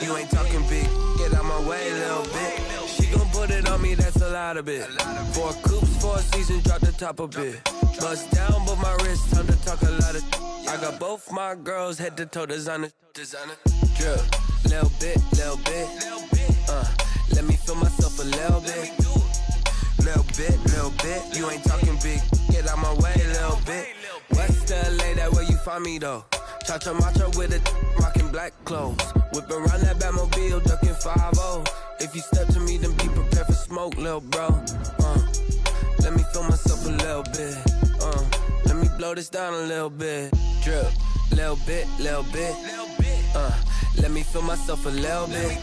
You ain't talking big, get out my way, little bit. She gon' put it on me, that's a lot of it. 4 coops, 4 seasons, drop the top a bit. Bust down, but my wrist, time to talk a lot of. I got both my girls, head to toe designer. Drip, little bit. Let me feel myself a little bit. Little bit. You ain't talking big, get out my way, little bit. West LA, that where you find me though. Cha-cha matcha with a rockin' black clothes. Whip around that Batmobile, ducking 5-0. If you step to me, then be prepared for smoke, lil' bro. Let me feel myself a little bit. Let me blow this down a little bit. Drip, little bit. Let me feel myself a little bit.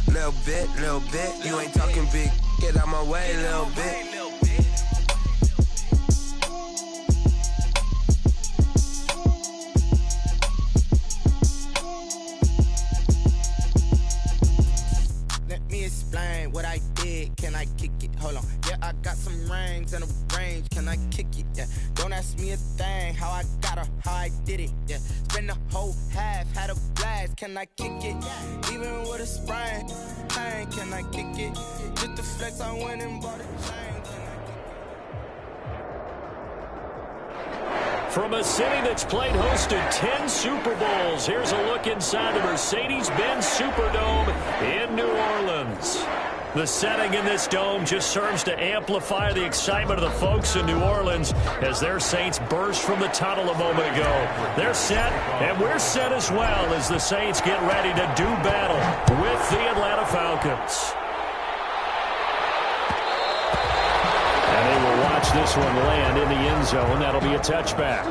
Little bit. You ain't talking big, get out my way, little bit. Explain what I did, can I kick it? Hold on, yeah, I got some rings and a range, can I kick it? Yeah, don't ask me a thing, how I got her, how I did it. Yeah, spend the whole half, had a blast, can I kick it? Even with a sprain, pain, can I kick it? Just the flex, I went and bought a chain, can I kick it? From a city that's played host to 10 Super Bowls, here's a look inside the Mercedes-Benz Superdome in New Orleans. The setting in this dome just serves to amplify the excitement of the folks in New Orleans as their Saints burst from the tunnel a moment ago. They're set, and we're set as well as the Saints get ready to do battle with the Atlanta Falcons. And they will watch this one land in the end zone. That'll be a touchback.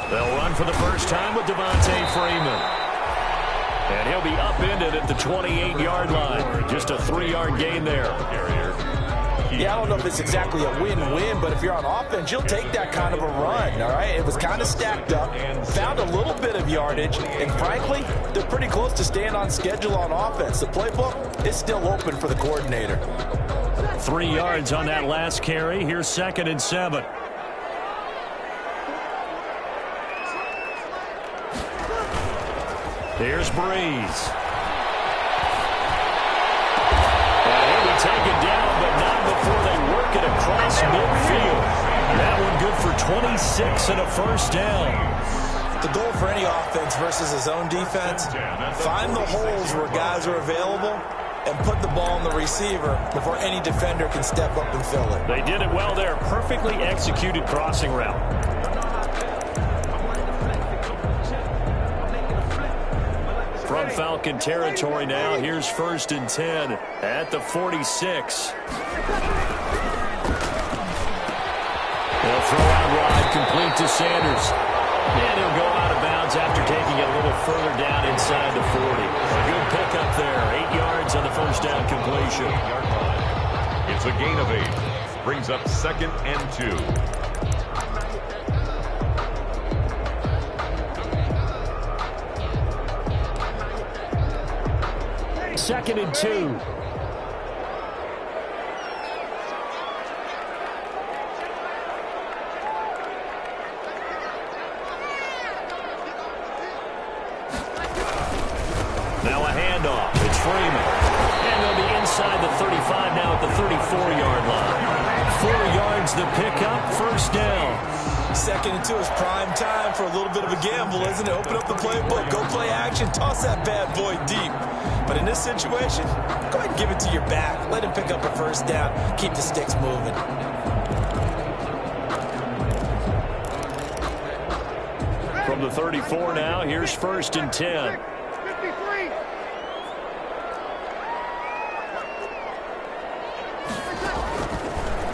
They'll run for the first time with Devontae Freeman. And he'll be upended at the 28-yard line. Just a 3-yard gain there. Yeah, I don't know if it's exactly a win-win, but if you're on offense, you'll take that kind of a run, all right? It was kind of stacked up, found a little bit of yardage, and frankly, they're pretty close to staying on schedule on offense. The playbook is still open for the coordinator. 3 yards on that last carry. Here's 2nd and 7. Here's Breeze. And he'll be taken down, but not before they work it across midfield. That one good for 26 and a first down. The goal for any offense versus his own defense, find the holes where guys are available and put the ball on the receiver before any defender can step up and fill it. They did it well there. Perfectly executed crossing route. From Falcon territory now, here's 1st and 10 at the 46. They'll throw out wide, complete to Sanders. And he'll go out of bounds after taking it a little further down inside the 40. A good pickup there, 8 yards on the first down completion. It's a gain of 8. Brings up 2nd and 2. 2nd and 2. Now a handoff. It's Freeman. And they'll be inside the 35 now at the 34-yard line. 4 yards the pickup, first down. 2nd and 2 is prime time for a little bit of a gamble, isn't it? Open up the playbook, go play action, toss that bad boy deep. But in this situation, go ahead and give it to your back. Let him pick up a first down. Keep the sticks moving. From the 34 now, here's 1st and 10.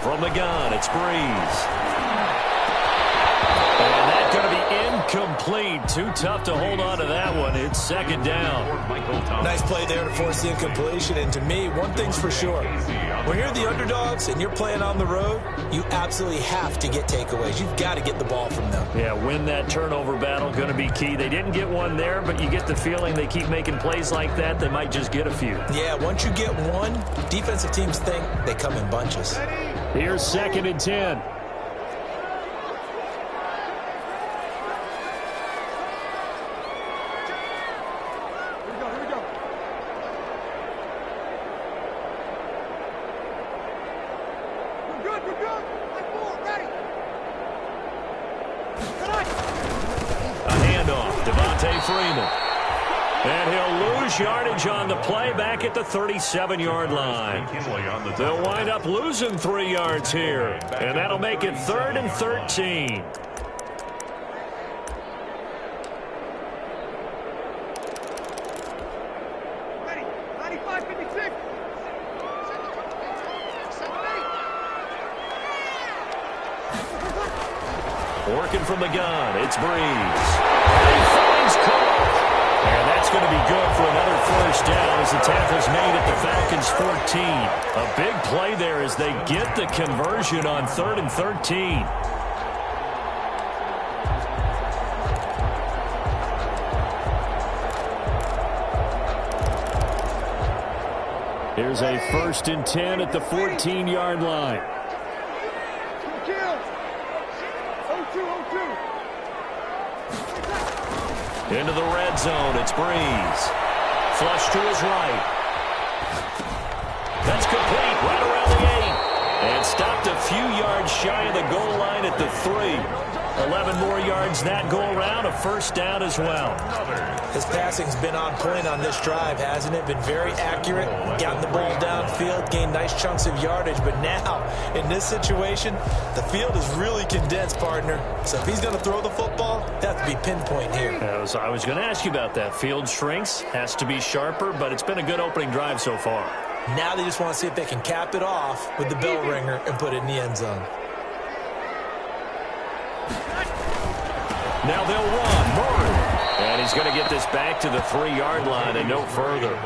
From the gun, it's Breeze. And that's going to be Incomplete. Too tough to hold on to that one. It's second down. Nice play there to force the incompletion. And to me, one thing's for sure. When you're the underdogs and you're playing on the road, you absolutely have to get takeaways. You've got to get the ball from them. Yeah, win that turnover battle, going to be key. They didn't get one there, but you get the feeling they keep making plays like that, they might just get a few. Yeah, once you get one, defensive teams think they come in bunches. Here's second and 10. And he'll lose yardage on the play back at the 37-yard line. They'll wind up losing 3 yards here, and that'll make it 3rd and 13. Working from the gun, it's Breeze. He finds Cook. And that's going to be good for another first down as the tackle's made at the Falcons' 14. A big play there as they get the conversion on 3rd and 13. Here's a 1st and 10 at the 14-yard line. Into the red zone, it's Breeze. Flush to his right. That's complete, right around the 8. And stopped a few yards shy of the goal line at the 3. 11 more yards that go around, a first down as well. His passing's been on point on this drive, hasn't it? Been very accurate, gotten the ball downfield, gained nice chunks of yardage. But now, in this situation, the field is really condensed, partner. So if he's going to throw the football, it has to be pinpoint here. I was going to ask you about that. Field shrinks, has to be sharper, but it's been a good opening drive so far. Now they just want to see if they can cap it off with the bell ringer and put it in the end zone. Now they'll run. Murray. And he's going to get this back to the 3-yard line and no further.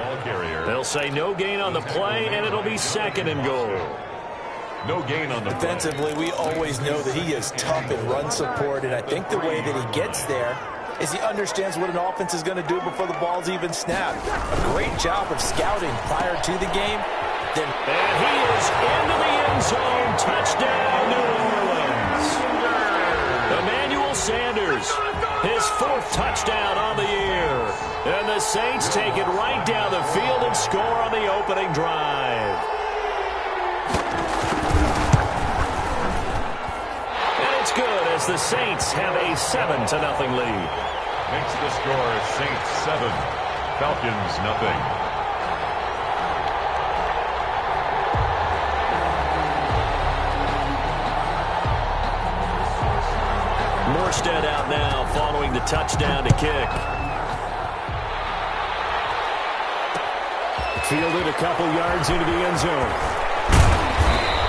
They'll say no gain on the play, and it'll be 2nd and goal. No gain on the play. Defensively, we always know that he is tough in run support, and I think the way that he gets there is he understands what an offense is going to do before the ball's even snapped. A great job of scouting prior to the game. And he is into the end zone. Touchdown, New Orleans. Emmanuel Sanders, his 4th touchdown on the year. And the Saints take it right down the field and score on the opening drive. And it's good as the Saints have a 7-0 lead. Makes the score Saints 7, Falcons nothing. Morstead out now following the touchdown to kick. Fielded a couple yards into the end zone.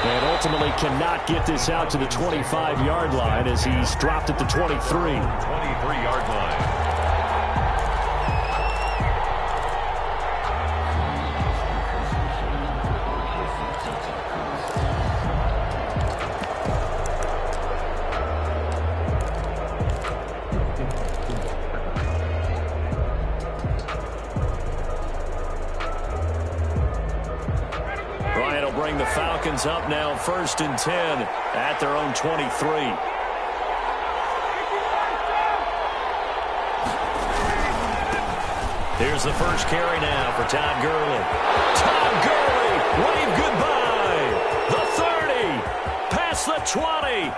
And ultimately cannot get this out to the 25-yard line as he's dropped at the 23. 23-yard line. Bring the Falcons up now 1st and 10 at their own 23. Here's the first carry now for Todd Gurley. Todd Gurley, wave goodbye. The 30, past the 20.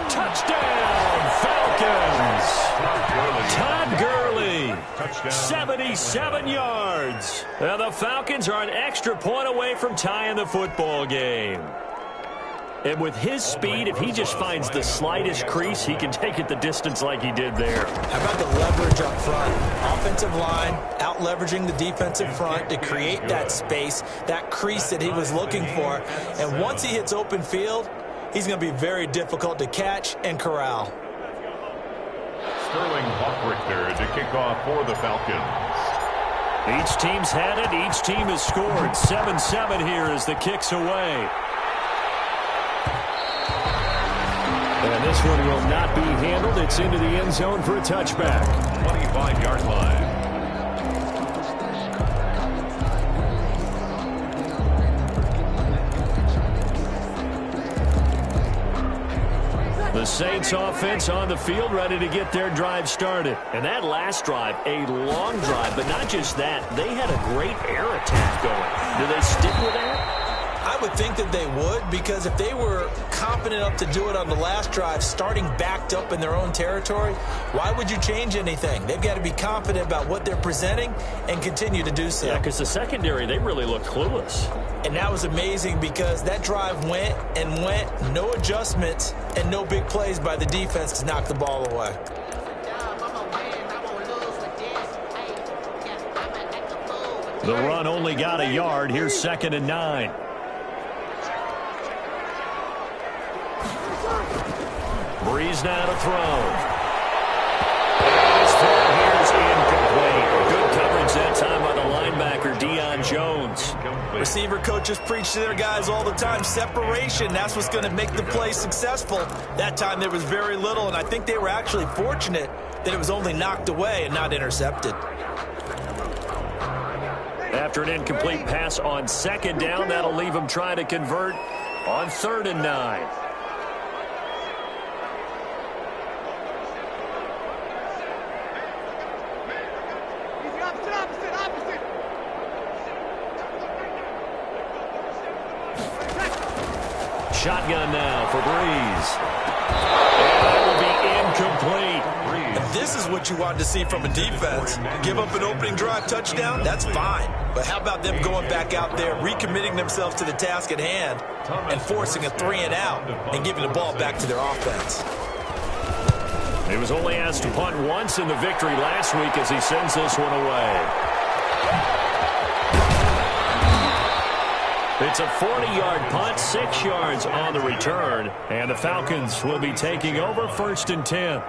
Touchdown, Falcons. Todd Gurley, 77 yards. And the Falcons are an extra point away from tying the football game. And with his speed, if he just finds the slightest crease, he can take it the distance like he did there. How about the leverage up front? Offensive line out-leveraging the defensive front to create that space, that crease that he was looking for. And once he hits open field, he's going to be very difficult to catch and corral. to kick off for the Falcons. Each team's had it. Each team has scored. 7-7 here as the kick's away. And this one will not be handled. It's into the end zone for a touchback. 25-yard line. The Saints offense on the field, ready to get their drive started. And that last drive, a long drive, but not just that. They had a great air attack going. Do they stick with that? I would think that they would, because if they were confident enough to do it on the last drive, starting backed up in their own territory, why would you change anything? They've got to be confident about what they're presenting and continue to do so. Yeah, because the secondary, they really looked clueless. And that was amazing because that drive went and went, no adjustments and no big plays by the defense to knock the ball away. The run only got a yard. Here's 2nd and 9. Breeze now to throw. His throw here is incomplete. Good coverage that time by the linebacker, Deion Jones. Receiver coaches preach to their guys all the time. Separation, that's what's going to make the play successful. That time there was very little, and I think they were actually fortunate that it was only knocked away and not intercepted. After an incomplete pass on 2nd down, that'll leave them trying to convert on 3rd and 9. Shotgun now for Breeze. And that will be incomplete. This is what you wanted to see from a defense. Give up an opening drive touchdown, that's fine. But how about them going back out there, recommitting themselves to the task at hand, and forcing a 3-and-out and giving the ball back to their offense. He was only asked to punt once in the victory last week as he sends this one away. It's a 40-yard punt, 6 yards on the return, and the Falcons will be taking over 1st and 10.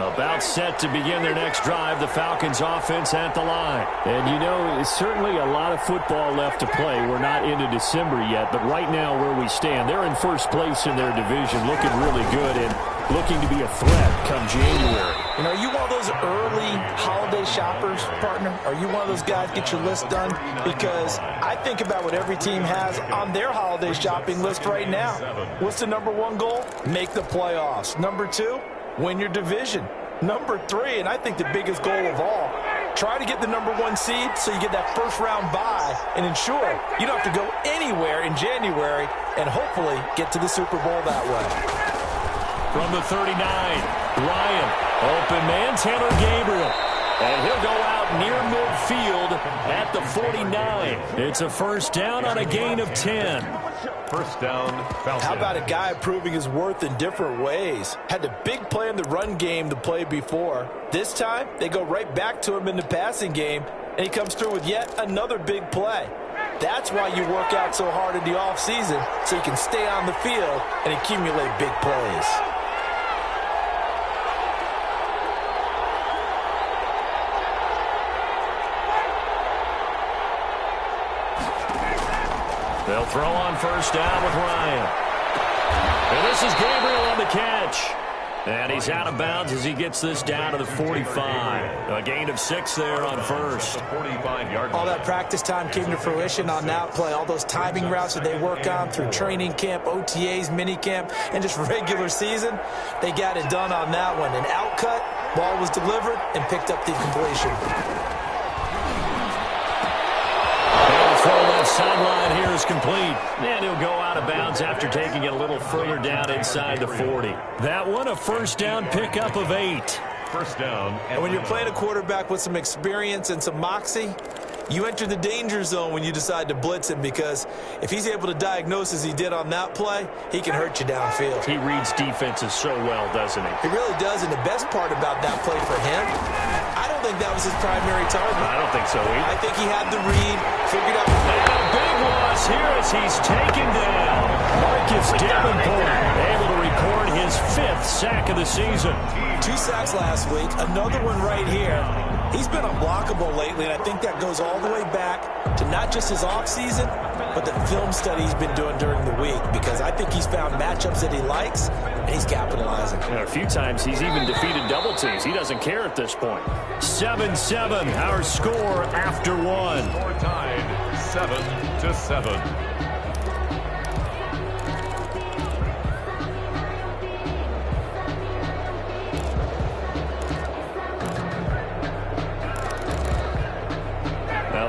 About set to begin their next drive, the Falcons offense at the line. And you know, it's certainly a lot of football left to play. We're not into December yet, but right now where we stand, they're in first place in their division, looking really good and looking to be a threat come January. You know, are you one of those early holiday shoppers, partner? Are you one of those guys get your list done? Because I think about what every team has on their holiday shopping list right now. What's the number 1 goal? Make the playoffs. Number 2, win your division. Number 3, and I think the biggest goal of all, try to get the number 1 seed so you get that first-round bye and ensure you don't have to go anywhere in January and hopefully get to the Super Bowl that way. From the 39, Ryan, open man, Taylor Gabriel. And he'll go out near midfield at the 49. It's a 1st down on a gain of 10. 1st down, Falcons. How about a guy proving his worth in different ways? Had the big play in the run game the play before. This time, they go right back to him in the passing game, and he comes through with yet another big play. That's why you work out so hard in the offseason, so you can stay on the field and accumulate big plays. They'll throw on 1st down with Ryan. And this is Gabriel on the catch. And he's out of bounds as he gets this down to the 45. A gain of 6 there on 1st. All that practice time came to fruition on that play. All those timing routes that they work on through training camp, OTAs, minicamp, and just regular season, they got it done on that one. An outcut, ball was delivered, and picked up the completion. Throw left sideline here is complete. And he'll go out of bounds after taking it a little further down inside the 40. That one, a 1st down pickup of 8. 1st down. And when you're playing a quarterback with some experience and some moxie, You enter the danger zone when you decide to blitz him, because if he's able to diagnose as he did on that play, he can hurt you downfield. He reads defenses so well, doesn't he? He really does, and the best part about that play for him, I don't think that was his primary target. I don't think so either. I think he had the read, figured out. And a big loss here as he's taken down. Marcus Davenport able to record his 5th sack of the season. 2 sacks last week, another one right here. He's been unblockable lately, and I think that goes all the way back to not just his offseason, but the film study he's been doing during the week, because I think he's found matchups that he likes, and he's capitalizing. A few times he's even defeated double teams. He doesn't care at this point. 7-7, our score after 1. Score tied 7-7.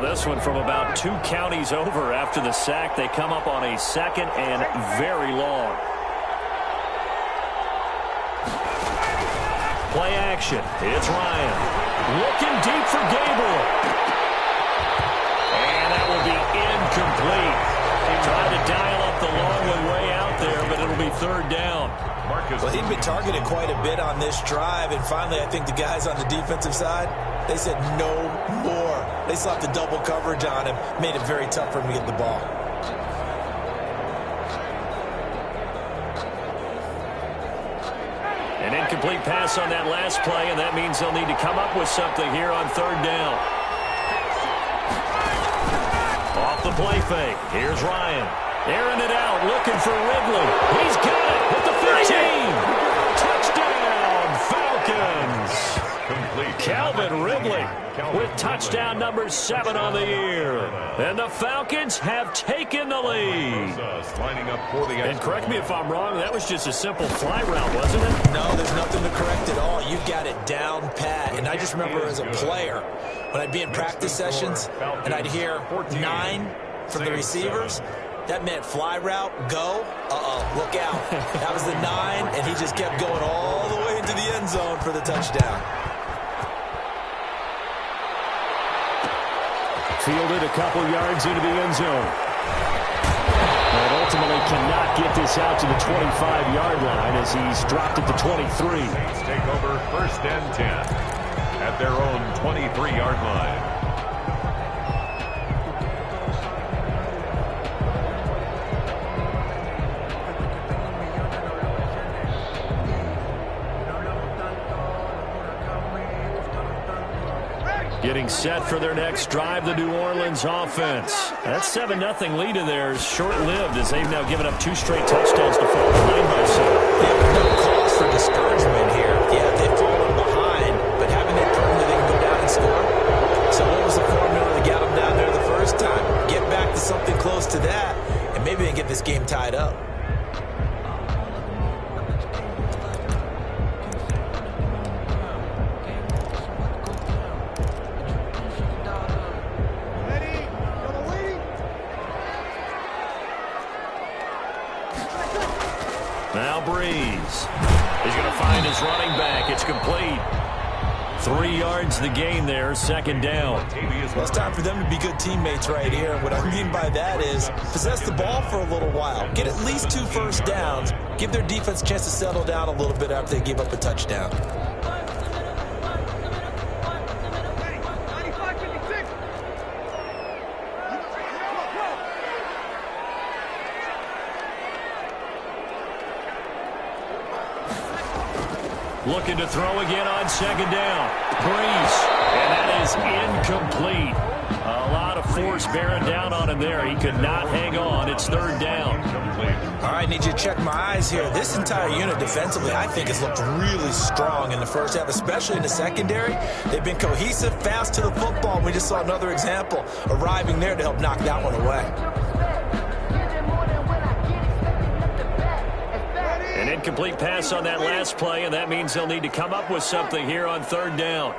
This one from about 2 counties over after the sack. They come up on a 2nd and very long. Play action. It's Ryan. Looking deep for Gabriel. And that will be incomplete. He tried to dial up the long one way out there, but it'll be 3rd down. Well, he'd been targeted quite a bit on this drive, and finally I think the guys on the defensive side, they said no more. They slapped the double coverage on him, made it very tough for him to get the ball. An incomplete pass on that last play, and that means they'll need to come up with something here on 3rd down. Off the play fake. Here's Ryan. Airing it out, looking for Ridley. He's got it at the 15. Touchdown, Falcons. Complete. Calvin Ridley with touchdown number 7 on the year. And the Falcons have taken the lead. Lining up for the and correct me if I'm wrong, that was just a simple fly route, wasn't it? No, there's nothing to correct at all. You've got it down pat. And I just remember as a player, when I'd be in practice sessions and I'd hear 9 from the receivers, that meant fly route, go, look out. That was the 9, and he just kept going all the way into the end zone for the touchdown. Fielded a couple yards into the end zone. And ultimately cannot get this out to the 25-yard line as he's dropped at the 23. Saints take over 1st and 10 at their own 23-yard line. Getting set for their next drive, the New Orleans offense. That 7-0 lead of theirs short-lived as they've now given up 2 straight touchdowns to fall behind by 7. Yeah, no cause for discouragement here. Yeah, they've fallen behind, but haven't they proven that they can go down and score? So what was the formula that got them down there the first time? Get back to something close to that, and maybe they can get this game tied up. Now Breeze. He's going to find his running back. It's complete. 3 yards the gain there, 2nd down. Well, it's time for them to be good teammates right here. What I mean by that is possess the ball for a little while. Get at least 2 first downs. Give their defense a chance to settle down a little bit after they give up a touchdown. Looking to throw again on 2nd down. Breeze. And that is incomplete. A lot of force bearing down on him there. He could not hang on. It's 3rd down. All right, need you to check my eyes here. This entire unit defensively, I think, has looked really strong in the first half, especially in the secondary. They've been cohesive, fast to the football. We just saw another example arriving there to help knock that one away. An incomplete pass on that last play, and that means they'll need to come up with something here on 3rd down.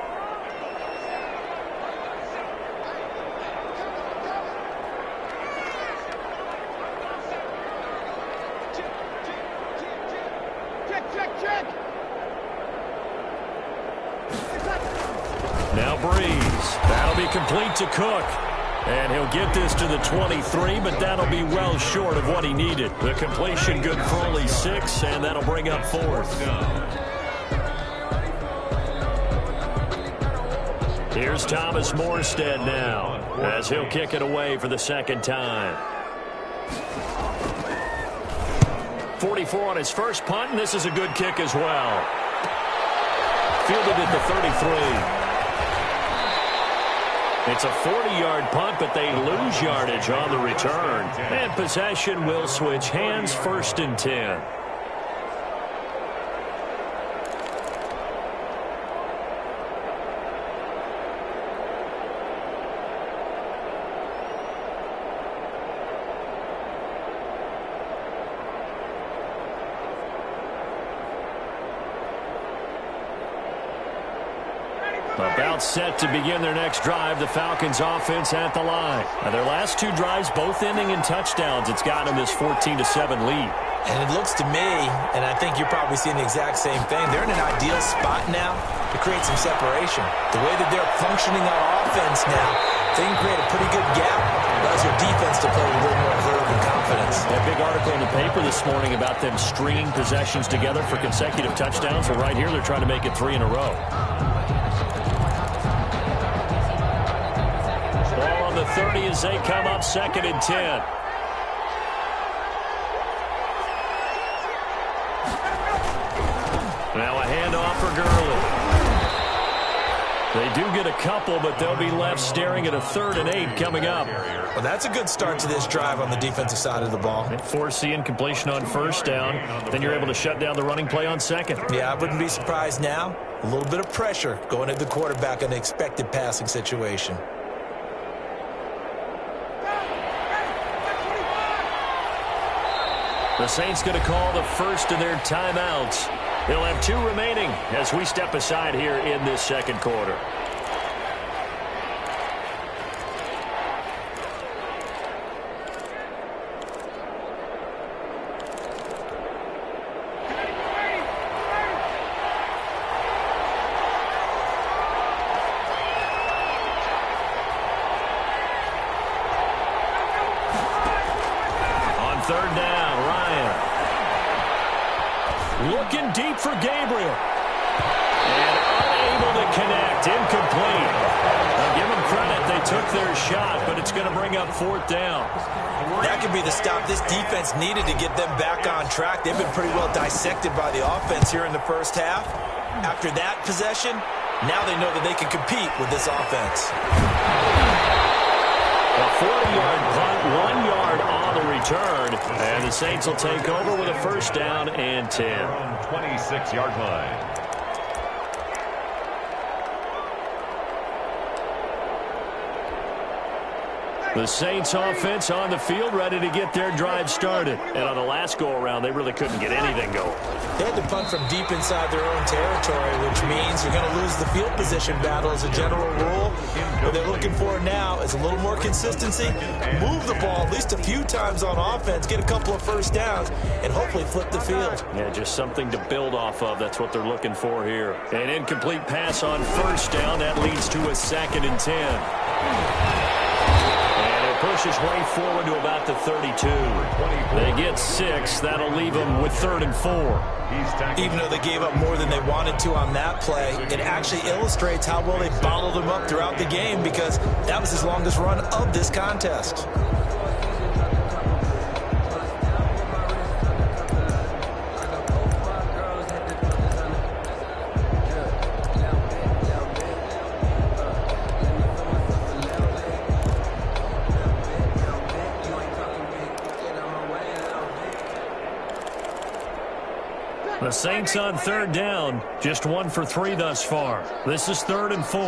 Now Breeze. That'll be complete to Cook. And he'll get this to the 23, but that'll be well short of what he needed. The completion good for only 6, and that'll bring up 4th. Here's Thomas Morstead now, as he'll kick it away for the second time. 44 on his first punt, and this is a good kick as well. Fielded at the 33. It's a 40-yard punt, but they lose yardage on the return. And possession will switch hands, 1st and 10. About set to begin their next drive, the Falcons offense at the line. Now their last 2 drives, both ending in touchdowns. It's gotten this 14-7 lead. And it looks to me, and I think you're probably seeing the exact same thing, they're in an ideal spot now to create some separation. The way that they're functioning on offense now, they can create a pretty good gap. Allows your defense to play with a little more verve and confidence. A big article in the paper this morning about them stringing possessions together for consecutive touchdowns. Well, right here, they're trying to make it 3 in a row. Ball on the 30 as they come up, 2nd and 10. Now a handoff for Gurley. They do get a couple, but they'll be left staring at a 3rd and 8 coming up. Well, that's a good start to this drive on the defensive side of the ball. They force the incompletion on 1st down. Then you're able to shut down the running play on 2nd. Yeah, I wouldn't be surprised now. A little bit of pressure going at the quarterback in an expected passing situation. The Saints going to call the first of their timeouts. They'll have 2 remaining as we step aside here in this 2nd quarter. On 3rd down, Ryan. Looking deep for Gabriel. And unable to connect. Incomplete. Now give them credit. They took their shot, but it's going to bring up 4th down. That could be the stop this defense needed to get them back on track. They've been pretty well dissected by the offense here in the first half. After that possession, now they know that they can compete with this offense. A 40-yard punt, 1 yard on the return. And the Saints will take over with a 1st down and 10. 26-yard line. The Saints offense on the field, ready to get their drive started. And on the last go-around, they really couldn't get anything going. They had to punt from deep inside their own territory, which means you're going to lose the field position battle as a general rule. What they're looking for now is a little more consistency, move the ball at least a few times on offense, get a couple of 1st downs, and hopefully flip the field. Yeah, just something to build off of. That's what they're looking for here. An incomplete pass on 1st down. That leads to a 2nd and 10. Pushes way forward to about the 32. They get 6. That'll leave them with 3rd and 4. Even though they gave up more than they wanted to on that play, it actually illustrates how well they bottled them up throughout the game, because that was his longest run of this contest. The Saints on 3rd down, just 1 for 3 thus far. This is 3rd and 4.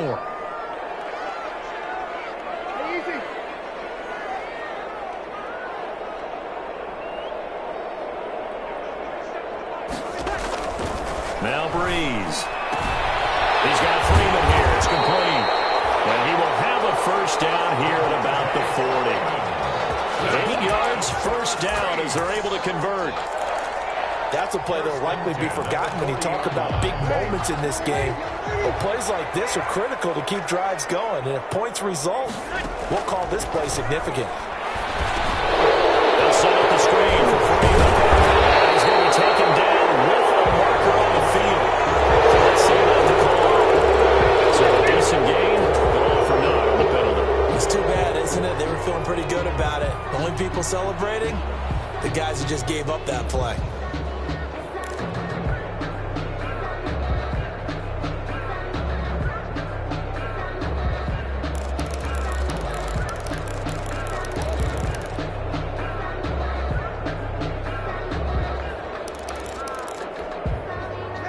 Now Breeze. He's got Freeman here. It's complete. And he will have a 1st down here at about the 40. 8 yards, 1st down as they're able to convert. That's a play that will likely be forgotten when you talk about big moments in this game. But plays like this are critical to keep drives going. And if points result, We'll call this play significant. They'll set up the screen for Freeman. He's going to be taken down with a marker on the field. So let's see about the call. So a decent gain, but all for naught on the penalty. It's too bad, isn't it? They were feeling pretty good about it. The only people celebrating, the guys who just gave up that play.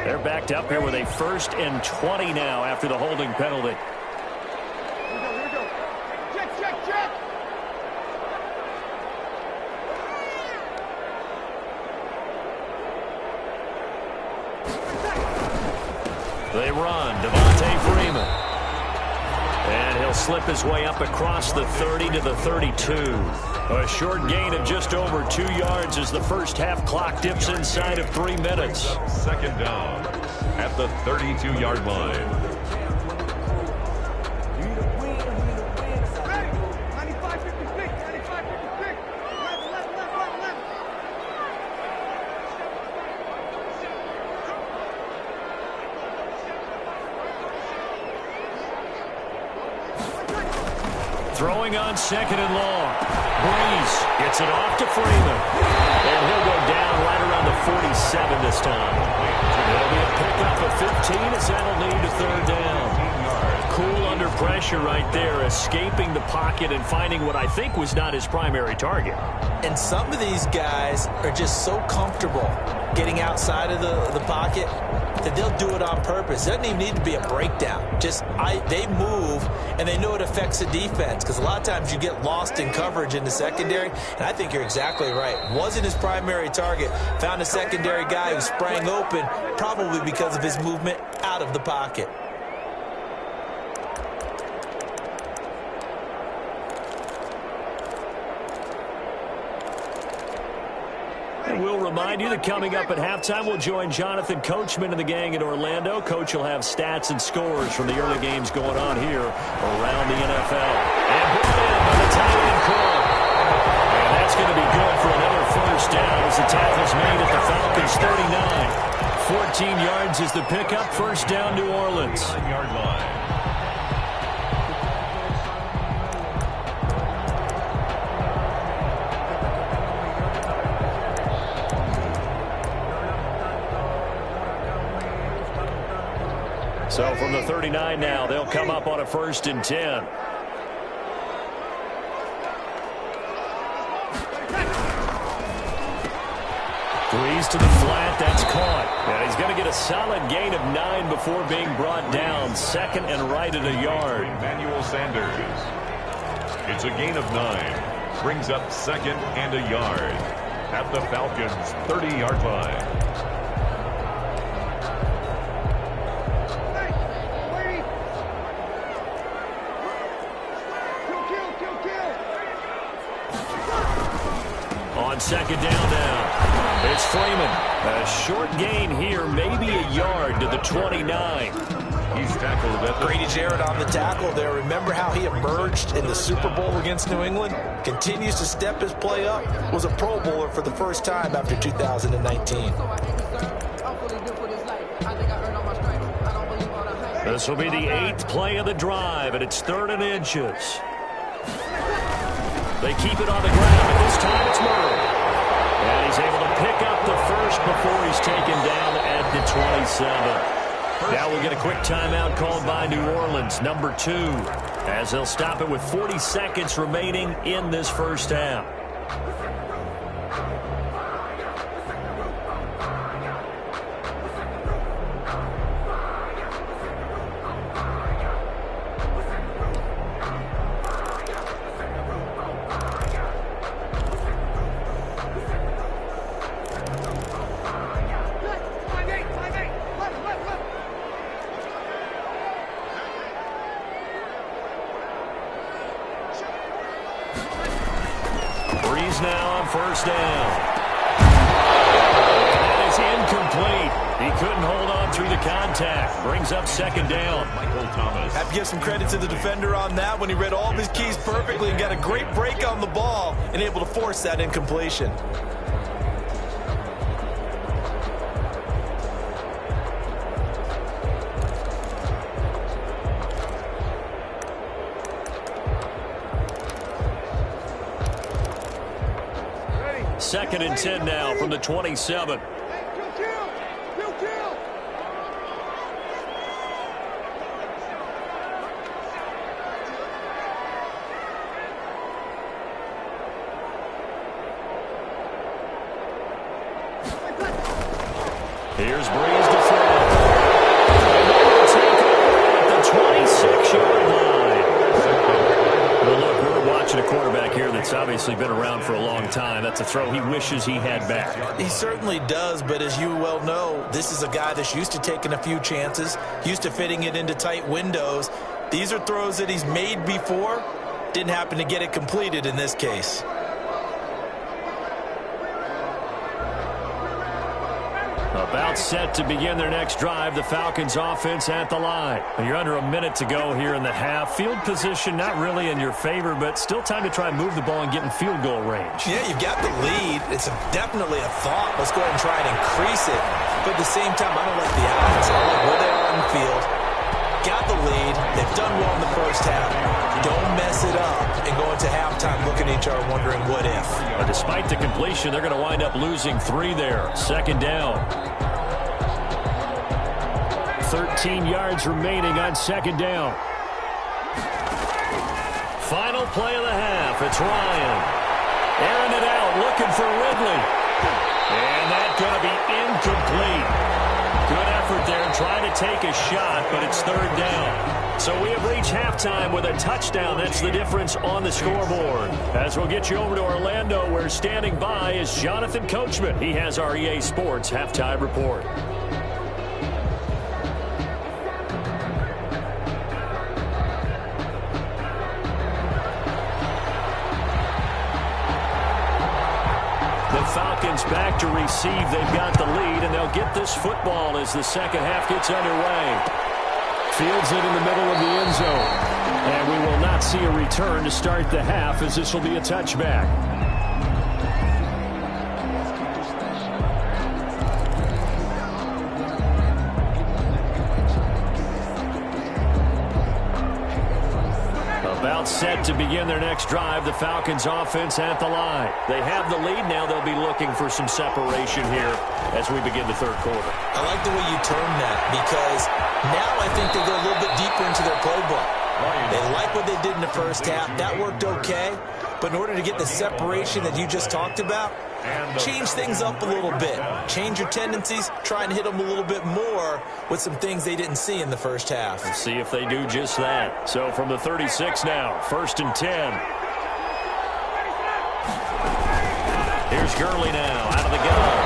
They're backed up here with a 1st and 20 now after the holding penalty. Here we go. Check. They run. Devontae Freeman. And he'll slip his way up across the 30 to the 32. A short gain of just over 2 yards as the first half clock dips inside of 3 minutes. Second down at the 32-yard line. Throwing on 2nd and long. Breeze gets it off to Freeman. And he'll go down right around the 47 this time. It'll be a pickup of 15 as that'll lead to 3rd down. Cool under pressure right there, escaping the pocket and finding what I think was not his primary target. And some of these guys are just so comfortable getting outside of the pocket that they'll do it on purpose. It doesn't even need to be a breakdown. They move, and they know it affects the defense, because a lot of times you get lost in coverage in the secondary, and I think you're exactly right. Wasn't his primary target. Found a secondary guy who sprang open, probably because of his movement out of the pocket. And we'll remind you that coming up at halftime, we'll join Jonathan Coachman and the gang in Orlando. Coach will have stats and scores from the early games going on here around the NFL. And brought in by the tight end Cole. And that's going to be good for another 1st down as the tackle's made at the Falcons' 39. 14 yards is the pickup. 1st down, New Orleans. 9-yard line. So from the 39 now, they'll come up on a 1st and 10. Breeze to the flat, that's caught. And he's going to get a solid gain of 9 before being brought down. 2nd and right at a yard. Emmanuel Sanders. It's a gain of 9. Brings up 2nd and a yard at the Falcons' 30-yard line. On 2nd down now, it's Freeman. A short gain here, maybe a yard to the 29. He's tackled at the... Grady Jarrett on the tackle there. Remember how he emerged in the Super Bowl against New England? Continues to step his play up. Was a Pro Bowler for the first time after 2019. This will be the 8th play of the drive, and it's 3rd and inches. They keep it on the ground, but this time it's Murray. And he's able to pick up the 1st before he's taken down at the 27. Now we'll get a quick timeout called by New Orleans, number 2, as they'll stop it with 40 seconds remaining in this 1st half. Breeze now on 1st down. That is incomplete. He couldn't hold on through the contact. Brings up second down. Michael Thomas. Have to give some credit to the defender on that when he read all of his keys perfectly and got a great break on the ball and able to force that incompletion. Second and 10 now from the 27. Here's Breeze to throw. And they will take over at the 26-yard line. Well, look, we're watching a quarterback here that's obviously been around for a long time. That's a throw he wishes he had back. He certainly does, but as you well know, this is a guy that's used to taking a few chances, used to fitting it into tight windows. These are throws that he's made before. Didn't happen to get it completed in this case. About set to begin their next drive. The Falcons offense at the line. You're under a minute to go here in the half. Field position not really in your favor, but still time to try and move the ball and get in field goal range. Yeah, you've got the lead. It's definitely a thought. Let's go ahead and try and increase it. But at the same time, I don't like the odds. I like where they are on the field. Got the lead. They've done well in the first half. Don't mess it up and go into halftime looking at each other wondering what if. But despite the completion, they're going to wind up losing 3 there. Second down. 13 yards remaining on second down. Final play of the half. It's Ryan. Airing it out, looking for Ridley. And that's going to be incomplete. Good effort there, trying to take a shot, but it's third down. So we have reached halftime with a touchdown. That's the difference on the scoreboard. As we'll get you over to Orlando, where standing by is Jonathan Coachman. He has our EA Sports halftime report. Falcons back to receive. They've got the lead, and they'll get this football as the second half gets underway. Fields it in the middle of the end zone. And we will not see a return to start the half, as this will be a touchback. About set to begin their next drive. The Falcons offense at the line. They have the lead now. They'll be looking for some separation here as we begin the third quarter. I like the way you term that, because now I think they go a little bit deeper into their playbook. They like what they did in the first half. That worked okay. But in order to get the separation that you just talked about, change things up a little bit. Change your tendencies. Try and hit them a little bit more with some things they didn't see in the first half. We'll see if they do just that. So from the 36 now, 1st and 10. Here's Gurley now out of the gun.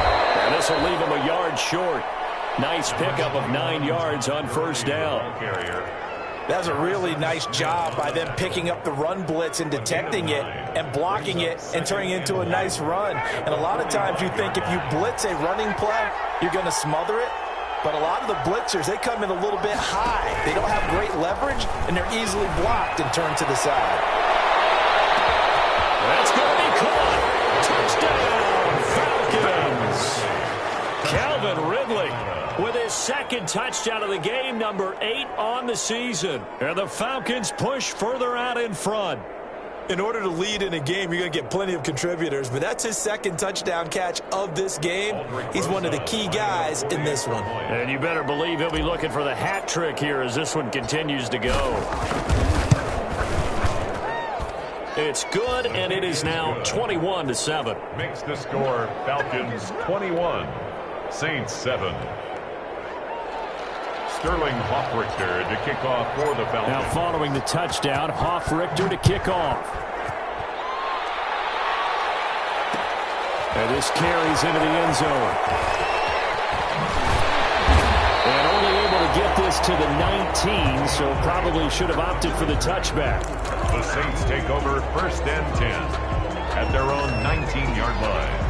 And this will leave him a yard short. Nice pickup of 9 yards on first down. That was a really nice job by them picking up the run blitz and detecting it and blocking it and turning it into a nice run. And a lot of times you think if you blitz a running play, you're going to smother it. But a lot of the blitzers, they come in a little bit high. They don't have great leverage, and they're easily blocked and turned to the side. That's going to be caught. Touchdown, Falcons. Calvin Ridley with his second touchdown of the game, number 8 on the season. And the Falcons push further out in front. In order to lead in a game, you're going to get plenty of contributors, but that's his second touchdown catch of this game. He's one of the key guys in this one. And you better believe he'll be looking for the hat trick here as this one continues to go. It's good, and it is now 21-7. Makes the score Falcons 21, Saints 7. Sterling Hoffrichter to kick off for the Falcons. Now following the touchdown, Hoffrichter to kick off. And this carries into the end zone. And only able to get this to the 19, so probably should have opted for the touchback. The Saints take over 1st and 10 at their own 19-yard line.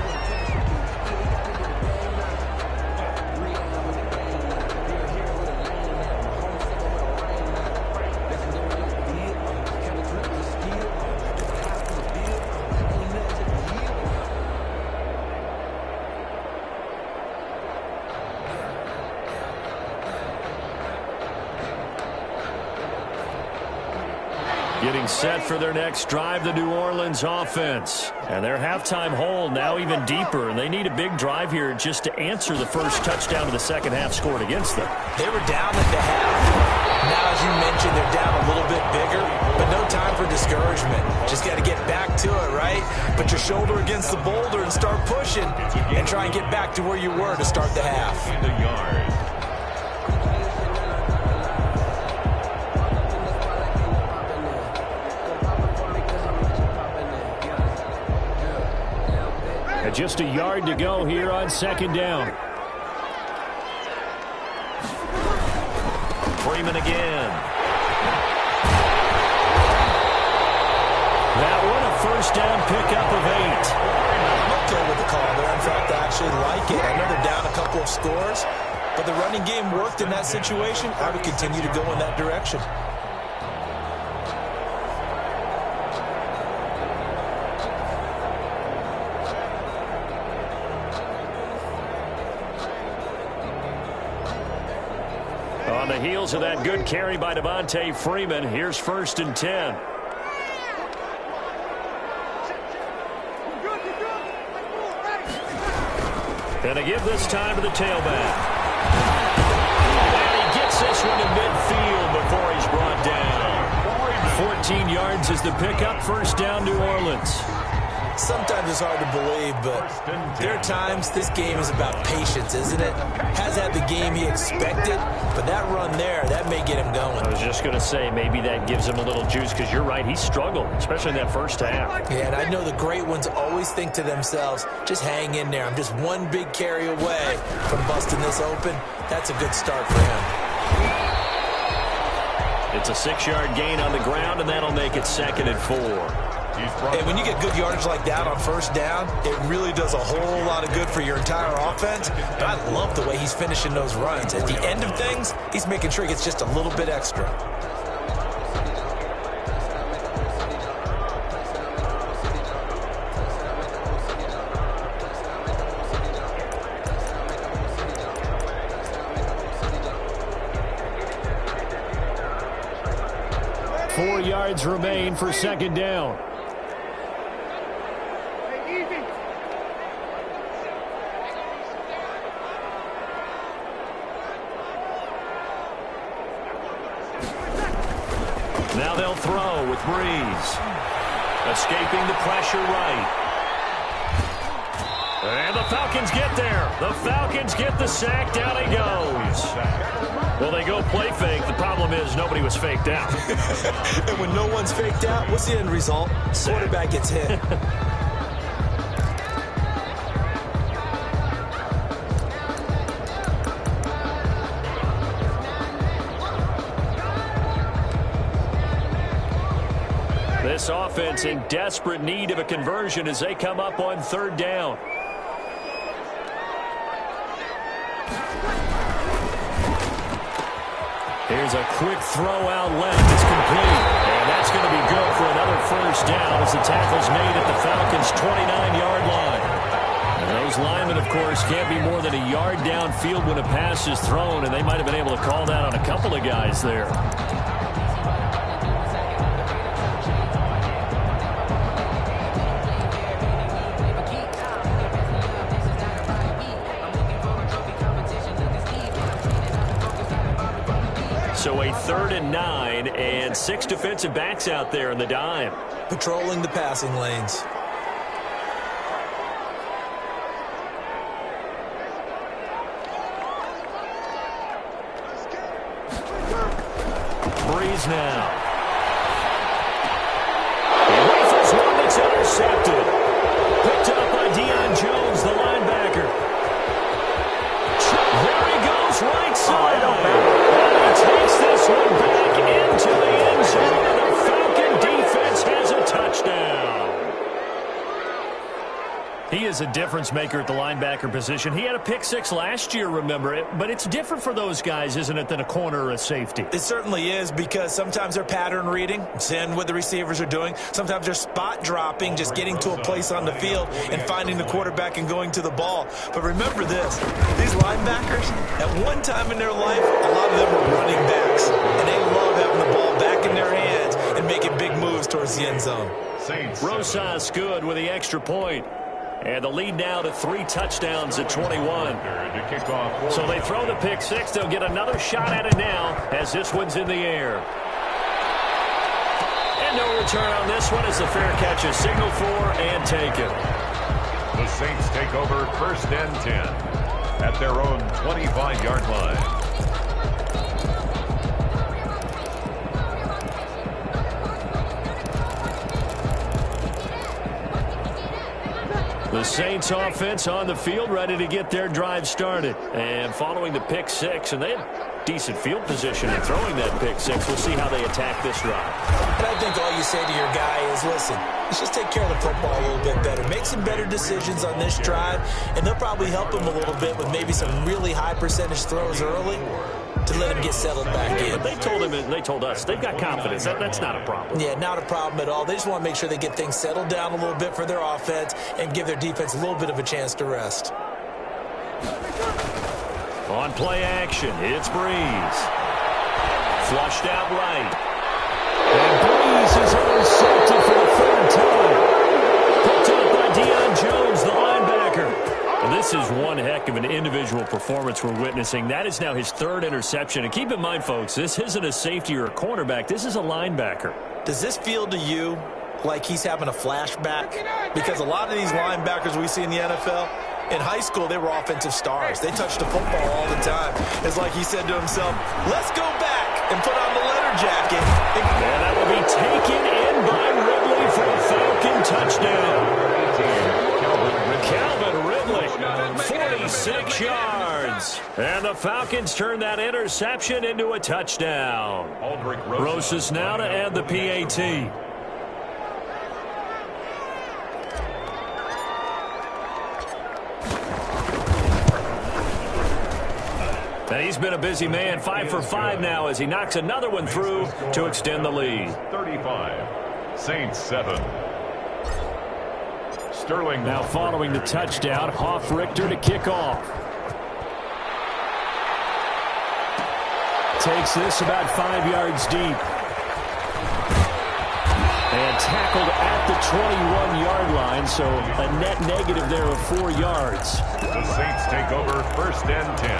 Getting set for their next drive, the New Orleans offense. And their halftime hole now even deeper, and they need a big drive here just to answer the first touchdown of the second half scored against them. They were down at the half. Now, as you mentioned, they're down a little bit bigger, but no time for discouragement. Just got to get back to it, right? Put your shoulder against the boulder and start pushing and try and get back to where you were to start the half. And a yard. Just a yard to go here on second down. Freeman again. That one a first down pickup of 8. I'm okay with the call there. In fact, I actually like it. I know they're down a couple of scores, but the running game worked in that situation. I would continue to go in that direction. On the heels of that good carry by Devontae Freeman, here's 1st and 10. And a give this time to the tailback. And he gets this one to midfield before he's brought down. 14 yards is the pickup, first down New Orleans. Sometimes it's hard to believe, but there are times this game is about patience, isn't it? Has had the game he expected, but that run there, that may get him going. I was just going to say, maybe that gives him a little juice, because you're right, he struggled, especially in that first half. Yeah, and I know the great ones always think to themselves, just hang in there. I'm just one big carry away from busting this open. That's a good start for him. It's a 6-yard gain on the ground, and that'll make it 2nd and 4. And when you get good yardage like that on first down, it really does a whole lot of good for your entire offense. But I love the way he's finishing those runs. At the end of things, he's making sure he gets just a little bit extra. Four yards remain for second down. Now they'll throw with Breeze. Escaping the pressure right. And the Falcons get there. The Falcons get the sack. Down he goes. Well, they go play fake. The problem is nobody was faked out. And when no one's faked out, what's the end result? Quarterback gets hit. This offense in desperate need of a conversion as they come up on third down. Here's a quick throw out left. It's complete. And that's going to be good for another first down as the tackle's made at the Falcons' 29-yard line. And those linemen, of course, can't be more than a yard downfield when a pass is thrown, and they might have been able to call that on a couple of guys there. So a 3rd and 9 and 6 defensive backs out there in the dime. Patrolling the passing lanes. Breeze now. He rifles one that's intercepted. Picked up by Deion Jones, the linebacker. There he goes, right side. And he takes this one back into the end zone, and the Falcon defense has a touchdown. He is a difference maker at the linebacker position. He had a pick 6 last year, remember it, but it's different for those guys, isn't it, than a corner or a safety? It certainly is, because sometimes they're pattern reading, seeing what the receivers are doing. Sometimes they're spot dropping, just getting to a place on the field and finding the quarterback and going to the ball. But remember this, these linebackers, at one time in their life, a lot of them were running backs, and they love having the ball back in their hands and making big moves towards the end zone. Rosas good with the extra point. And the lead now to 3 touchdowns at 21. So they throw the pick six. They'll get another shot at it now as this one's in the air. And no return on this one as the fair catch is signaled for and taken. The Saints take over 1st and 10 at their own 25-yard line. The Saints offense on the field, ready to get their drive started. And following the pick six, and they had decent field position in throwing that pick six. We'll see how they attack this drive. And I think all you say to your guy is, listen, let's just take care of the football a little bit better. Make some better decisions on this drive, and they'll probably help him a little bit with maybe some really high percentage throws early to let him get settled back in. But they told him, and they told us, they've got confidence. That's not a problem. Yeah, not a problem at all. They just want to make sure they get things settled down a little bit for their offense and give their defense a little bit of a chance to rest. On play action, it's Breeze. Flushed out right. And Breeze is intercepted for the 3rd time. Picked up by Deion Jones, the linebacker. Well, this is one heck of an individual performance we're witnessing. That is now his 3rd interception. And keep in mind, folks, this isn't a safety or a cornerback. This is a linebacker. Does this feel to you like he's having a flashback? Because a lot of these linebackers we see in the NFL, in high school, they were offensive stars. They touched the football all the time. It's like he said to himself, let's go back and put on the letter jacket. And that will be taken in by Ridley for a Falcon touchdown. Calvin Ridley, 46 yards. And the Falcons turn that interception into a touchdown. Rosas now to add the PAT. And he's been a busy man, 5 for 5 now as he knocks another one through to extend the lead. 35, Saints 7. Sterling now following the touchdown, Hoff-Richter to kick off. Takes this about 5 yards deep. And tackled at the 21-yard line, so a net negative there of 4 yards. The Saints take over 1st and 10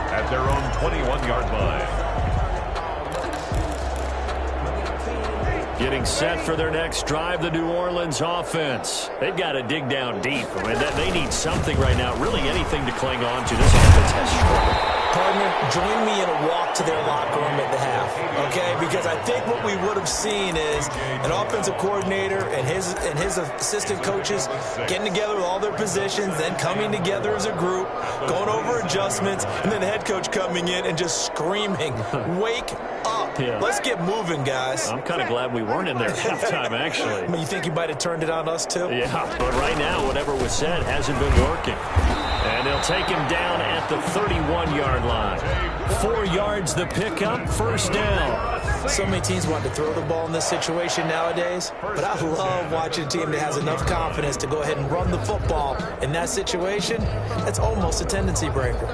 at their own 21-yard line. Getting set for their next drive, the New Orleans offense. They've got to dig down deep. I mean, they need something right now, really anything to cling on to. This offense has struggled. Partner, join me in a walk to their locker room at the half, okay? Because I think what we would have seen is an offensive coordinator and his assistant coaches getting together with all their positions, then coming together as a group, going over adjustments, and then the head coach coming in and just screaming, wake up. Yeah. Let's get moving, guys. I'm kind of glad we weren't in there at halftime, actually. I mean, you think you might have turned it on us, too? Yeah, but right now, whatever was said hasn't been working. And they'll take him down at the 31-yard line. 4 yards the pickup, 1st down. So many teams want to throw the ball in this situation nowadays, but I love watching a team that has enough confidence to go ahead and run the football. In that situation, that's almost a tendency breaker.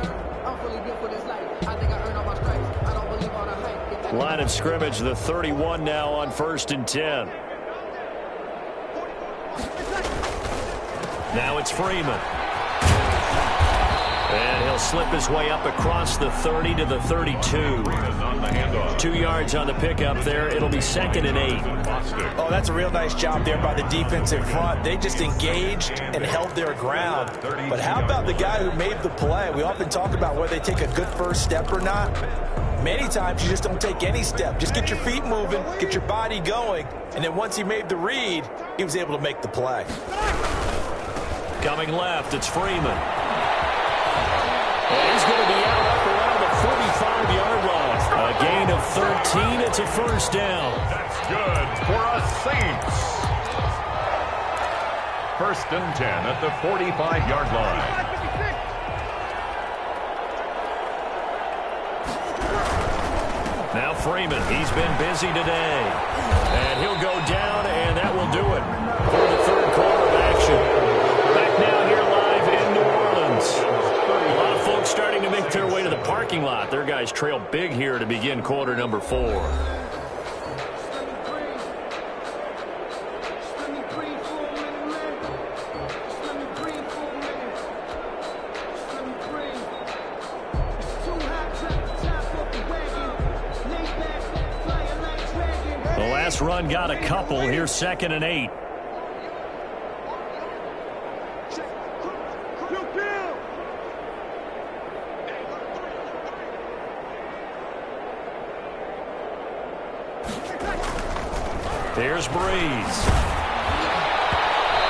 Line of scrimmage, the 31 now on 1st and 10. Now it's Freeman. And he'll slip his way up across the 30 to the 32. 2 yards on the pickup there. It'll be 2nd and 8. Oh, that's a real nice job there by the defensive front. They just engaged and held their ground. But how about the guy who made the play? We often talk about whether they take a good first step or not. Many times you just don't take any step. Just get your feet moving, get your body going, and then once he made the read, he was able to make the play. Coming left, it's Freeman. And he's going to be out up around the 45-yard line. A gain of 13. It's a 1st down. That's good for us Saints. 1st and 10 at the 45-yard line. Now Freeman, he's been busy today. And he'll go down, and that will do it for the 3rd quarter of action. Back now here live in New Orleans. A lot of folks starting to make their way to the parking lot. Their guys trail big here to begin quarter number 4. last run got a couple. Here's 2nd and 8. Here's Breeze.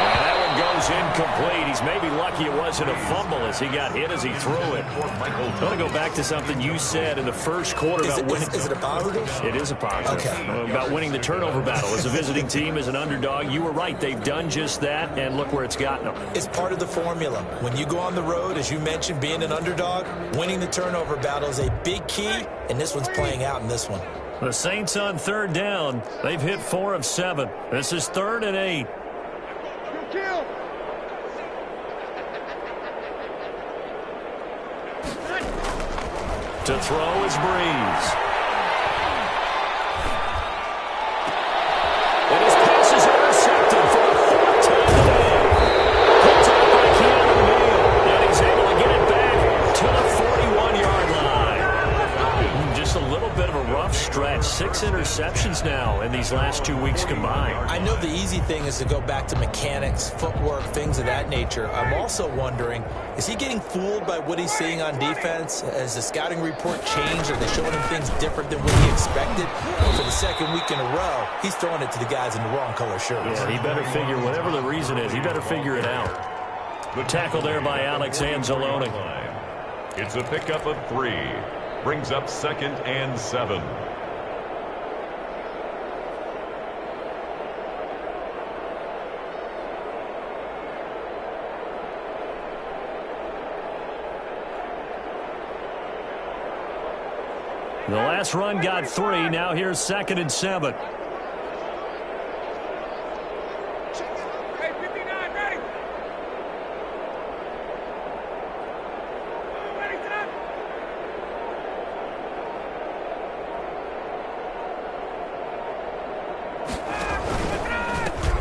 And that one goes incomplete. He's maybe lucky it wasn't a fumble as he got hit as he threw it. I want to go back to something you said in the first quarter about winning. Is it a positive? It is a positive. Okay. About winning the turnover battle. As a visiting team, as an underdog, you were right. They've done just that, and look where it's gotten them. It's part of the formula. When you go on the road, as you mentioned, being an underdog, winning the turnover battle is a big key, and this one's playing out in this one. The Saints on 3rd down. They've hit 4 of 7. This is 3rd and 8. To throw is Breeze. And his pass is intercepted for the 4th time today. Picked up by Keanu Neal. And he's able to get it back to the 41-yard line. Just a little bit of a rough stretch. 6 interceptions now in these last 2 weeks combined. I know the easy thing is to go back to mechanics, footwork, things of that nature. I'm also wondering, is he getting fooled by what he's seeing on defense? Has the scouting report changed? Are they showing him things different than what he expected? For the 2nd week in a row, he's throwing it to the guys in the wrong color shirts. Yeah, he better figure, whatever the reason is, he better figure it out. Good tackle there by Alex Anzalone. It's a pickup of 3. Brings up 2nd and 7. The last run got 3. Now here's 2nd and 7.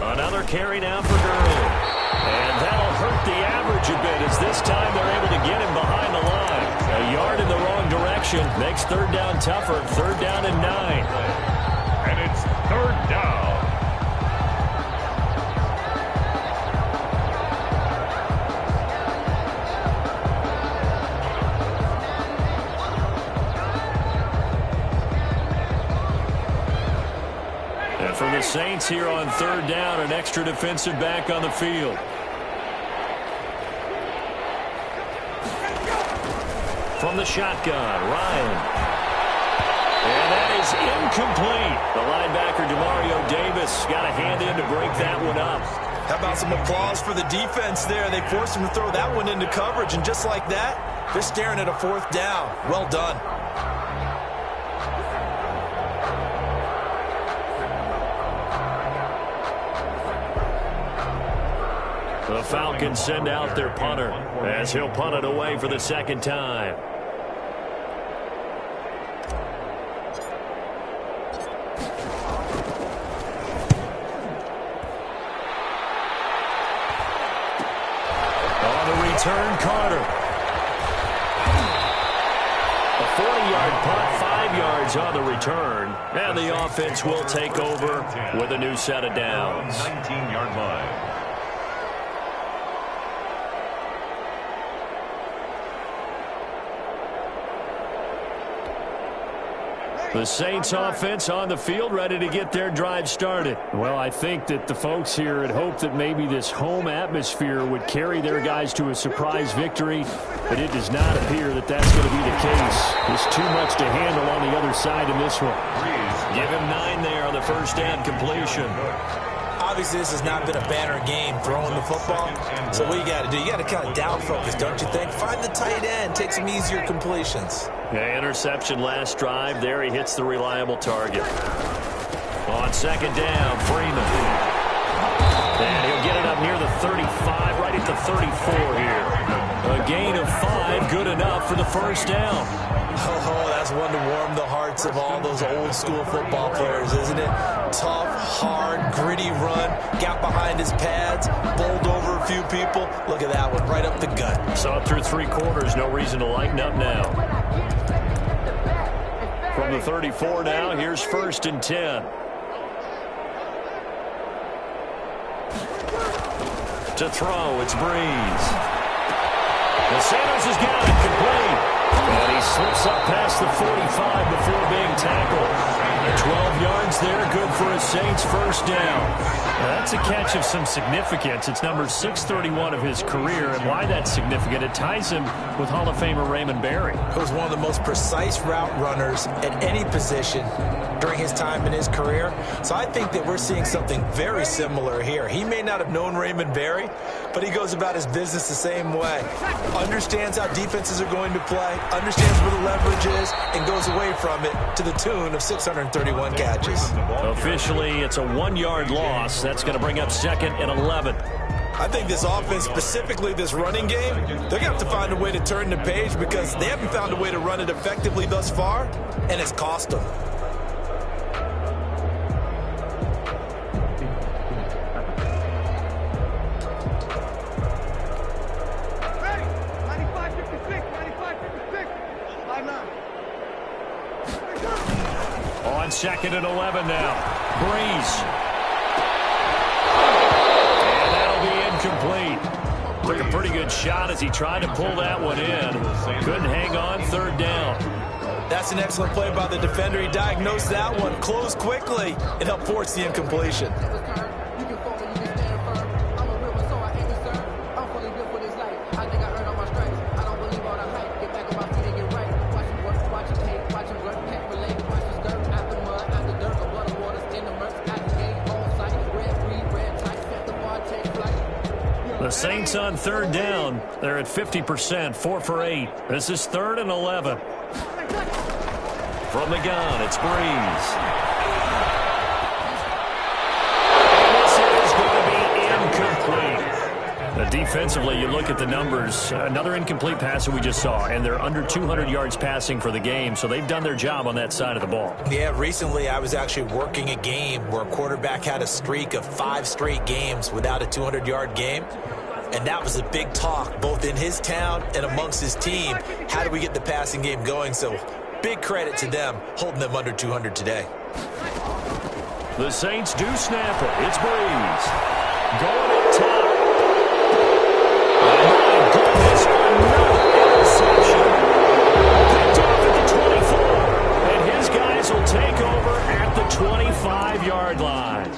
Another carry now for Gurley. And that'll hurt the average a bit as this time they're able to get him behind the line. A yard in the wrong direction makes 3rd down tougher. 3rd down and 9. And it's 3rd down. And for the Saints here on 3rd down, an extra defensive back on the field. From the shotgun, Ryan. And that is incomplete. The linebacker, Demario Davis, got a hand in to break that one up. How about some applause for the defense there? They forced him to throw that one into coverage, and just like that, they're staring at a 4th down. Well done. The Falcons send out their punter as he'll punt it away for the 2nd time. On the return, Carter. A 40-yard punt, 5 yards on the return. And the offense will take over with a new set of downs. 19-yard line. The Saints offense on the field, ready to get their drive started. Well, I think that the folks here had hoped that maybe this home atmosphere would carry their guys to a surprise victory, but it does not appear that that's going to be the case. There's too much to handle on the other side in this one. Give him 9 there on the first down completion. Obviously, this has not been a banner game throwing the football. So what you got to do, you got to kind of down focus, don't you think? Find the tight end, take some easier completions. Yeah, interception last drive. There he hits the reliable target. On 2nd down, Freeman. And he'll get it up near the 35, right at the 34 here. A gain of 5, good enough for the first down. Oh, that's one to warm the hearts of all those old school football players, isn't it? Tough, hard, gritty run, got behind his pads, bowled over a few people. Look at that one, right up the gut. Saw it through 3 quarters, no reason to lighten up now. From the 34 now, here's 1st and 10. To throw, it's Breeze. The Sanders has got it, complete. And he slips up past the 45 before being tackled. 12 yards there, good for a Saints first down. Now that's a catch of some significance. It's number 631 of his career, and why that's significant, it ties him with Hall of Famer Raymond Berry. He was one of the most precise route runners at any position during his time in his career. So I think that we're seeing something very similar here. He may not have known Raymond Berry, but he goes about his business the same way. Understands how defenses are going to play, understands where the leverage is, and goes away from it to the tune of 631 catches. Officially, it's a 1-yard loss. That's going to bring up 2nd and 11. I think this offense, specifically this running game, they're going to have to find a way to turn the page because they haven't found a way to run it effectively thus far, and it's cost them. On 2nd and 11 now. Breeze. And that'll be incomplete. Took a pretty good shot as he tried to pull that one in. Couldn't hang on, 3rd down. That's an excellent play by the defender. He diagnosed that one, closed quickly, and helped force the incompletion. The Saints on 3rd down. They're at 50%, 4 for 8. This is 3rd and 11. From the gun, it's Breeze. This is going to be incomplete. Defensively, you look at the numbers. Another incomplete pass that we just saw, and they're under 200 yards passing for the game, so they've done their job on that side of the ball. Yeah, recently I was actually working a game where a quarterback had a streak of 5 straight games without a 200-yard game. And that was a big talk, both in his town and amongst his team. How do we get the passing game going? So big credit to them, holding them under 200 today. The Saints do snap it. It's Breeze. Going up top. Oh, my goodness, another interception. Picked off at the 24. And his guys will take over at the 25-yard line.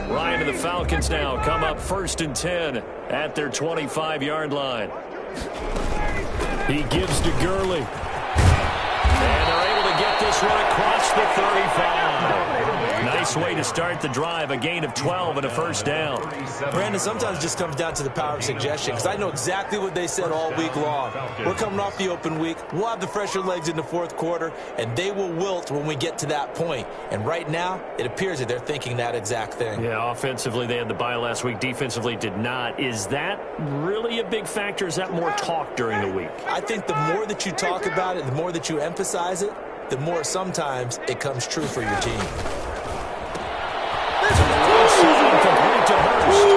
Ryan and the Falcons now come up 1st and 10 at their 25-yard line. He gives to Gurley. And they're able to get this one across the 35. Nice way to start the drive, a gain of 12 and a 1st down. Brandon, sometimes it just comes down to the power of suggestion, because I know exactly what they said all week long. We're coming off the open week. We'll have the fresher legs in the 4th quarter, and they will wilt when we get to that point. And right now, it appears that they're thinking that exact thing. Yeah, offensively, they had the bye last week. Defensively, did not. Is that really a big factor? Is that more talk during the week? I think the more that you talk about it, the more that you emphasize it, the more sometimes it comes true for your team. Complete to Hurst.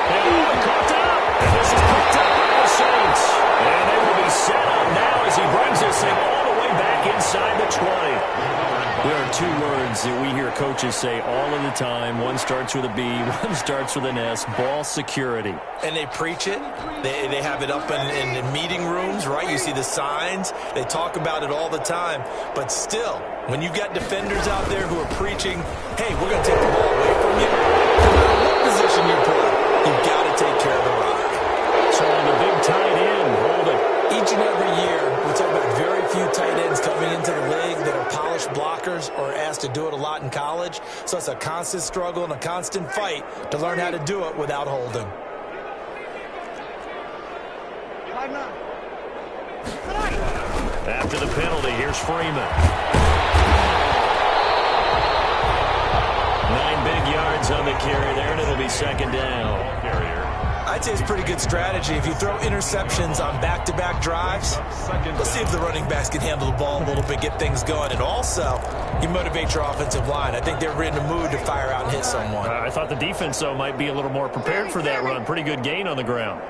And caught up. And this is picked up by the Saints. And they will be set up now as he brings this thing all the way back inside the 20. There are 2 words that we hear coaches say all of the time. One starts with a B, one starts with an S. Ball security. And they preach it. They have it up in meeting rooms, right? You see the signs. They talk about it all the time. But still, when you've got defenders out there who are preaching, hey, we're going to take the ball away from you, no matter what position you play, you've got to take care of the rock. So the big tight end, hold it. Each and every year, we talk about very few tight ends coming into the league that are polished blockers or asked to do it a lot in college. So it's a constant struggle and a constant fight to learn how to do it without holding. After the penalty, here's Freeman. 9 big yards on the carry there, and it'll be 2nd down. I'd say it's pretty good strategy. If you throw interceptions on back-to-back drives, let's see if the running backs can handle the ball a little bit, get things going. And also, you motivate your offensive line. I think they're in the mood to fire out and hit someone. I thought the defense, though, might be a little more prepared for that run. Pretty good gain on the ground.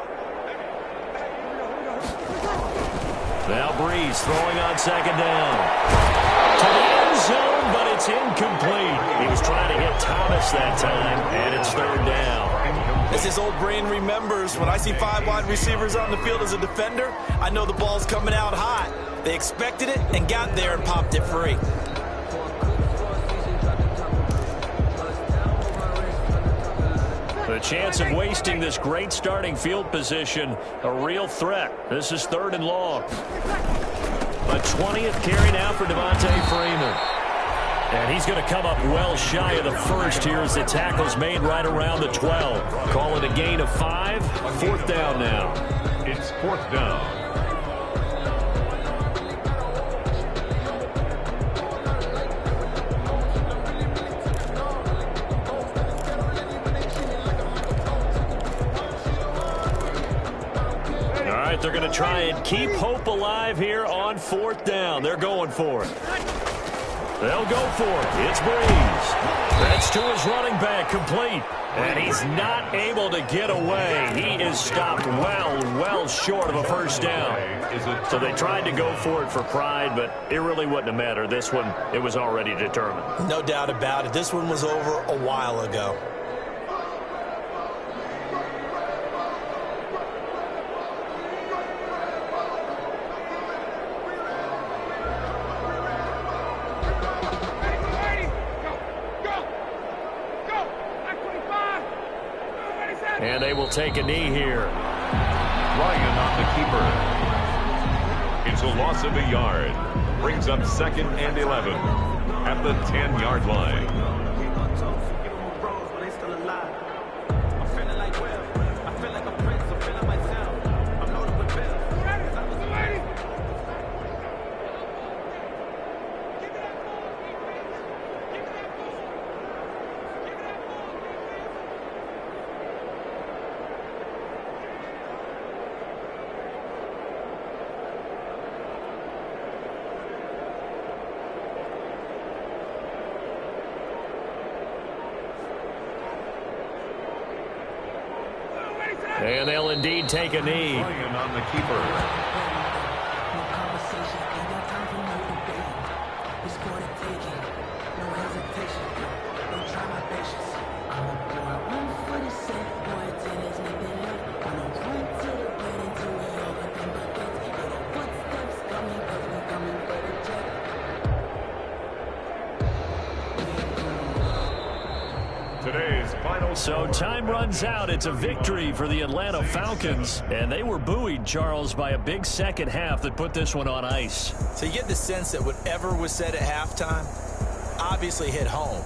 Now Breeze throwing on 2nd down. it's incomplete. He was trying to hit Thomas that time, and it's third down. As his old brain remembers, when I see 5 wide receivers on the field as a defender, I know the ball's coming out hot. They expected it and got there and popped it free. The chance of wasting this great starting field position, a real threat. This is 3rd and long. A 20th carry now for Devontae Freeman. And he's going to come up well shy of the first here as the tackle's made right around the 12. Call it a gain of 5. 4th down now. It's 4th down. All right, they're going to try and keep hope alive here on 4th down. They're going for it. They'll go for it. It's Breeze. That's to his running back, complete. And he's not able to get away. He is stopped well short of a first down. So they tried to go for it for pride, but it really wouldn't have mattered. This one, it was already determined. No doubt about it. This one was over a while ago. And they will take a knee here. Ryan on the keeper. It's a loss of a yard. Brings up 2nd and 11 at the 10-yard line. And they'll indeed take a knee. Ryan on the keeper. So time runs out. It's a victory for the Atlanta Falcons. And they were buoyed, Charles, by a big second half that put this one on ice. So you get the sense that whatever was said at halftime obviously hit home.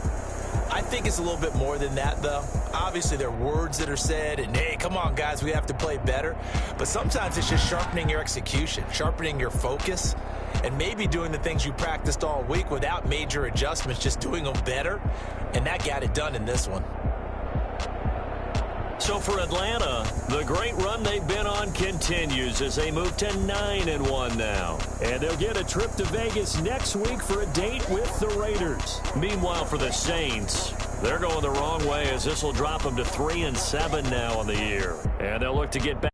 I think it's a little bit more than that, though. Obviously, there are words that are said, and, hey, come on, guys, we have to play better. But sometimes it's just sharpening your execution, sharpening your focus, and maybe doing the things you practiced all week without major adjustments, just doing them better. And that got it done in this one. So for Atlanta, the great run they've been on continues as they move to 9-1 now. And they'll get a trip to Vegas next week for a date with the Raiders. Meanwhile, for the Saints, they're going the wrong way as this will drop them to 3-7 now on the year. And they'll look to get back